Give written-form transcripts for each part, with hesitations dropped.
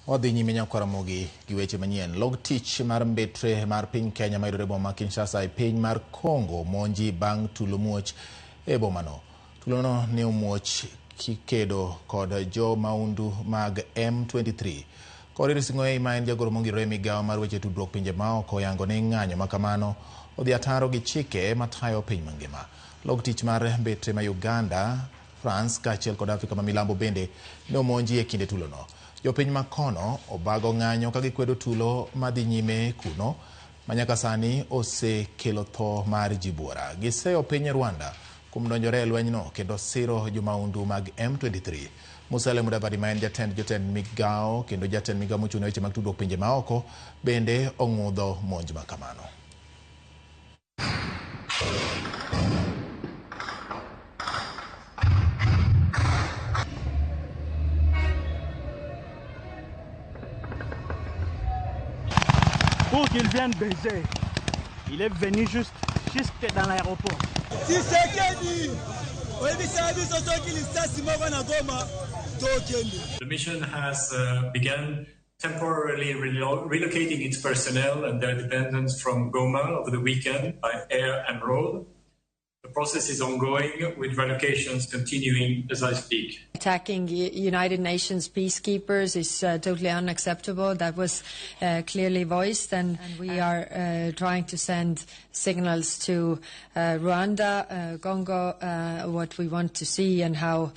Odhi nyime nyako Ramogi gi weche manyien. Log tich mar Mbetre mar piny Kenya mayudore boma Kinshasa e piny mar Congo monji bang' tulo muoch e bomano. Tulono ne omuoch kikedo kod jo maundu mag M23. Korir Sing'oei ma en jagoro mongirore migawo mar weche tudruok pinje maoko oyango ni ng'anyo makamano odhi ataro gi chike matayo piny mangima. Log tich mar Mbetre ma Uganda, France kaachiel kod Afrika ma milambo bende ne omonji e kinde tulono. Jopiny makono obago ng'anyo ka gikwedo tulo madhi nyime kuno manyaka sani osekelo tho mar ji buora. Giseyo piny Rwanda kuom donjore e lwenyno kendo siro jomaundu mag M23. Musale Mudavadi ma en jotend migawo kendo jatend migawo mochung' ne weche mag tudruok pinje maoko bende ong'udho monj makamano. Pour qu'il vienne baiser, il est venu jusque dans l'aéroport. The mission has begun temporarily relocating its personnel and their dependents from Goma over the weekend by air and road. The process is ongoing, with relocations continuing as I speak. Attacking United Nations peacekeepers is totally unacceptable. That was clearly voiced, and we are trying to send signals to Rwanda, Congo, what we want to see and how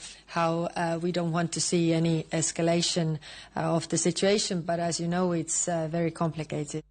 we don't want to see any escalation of the situation. But as you know, it's very complicated.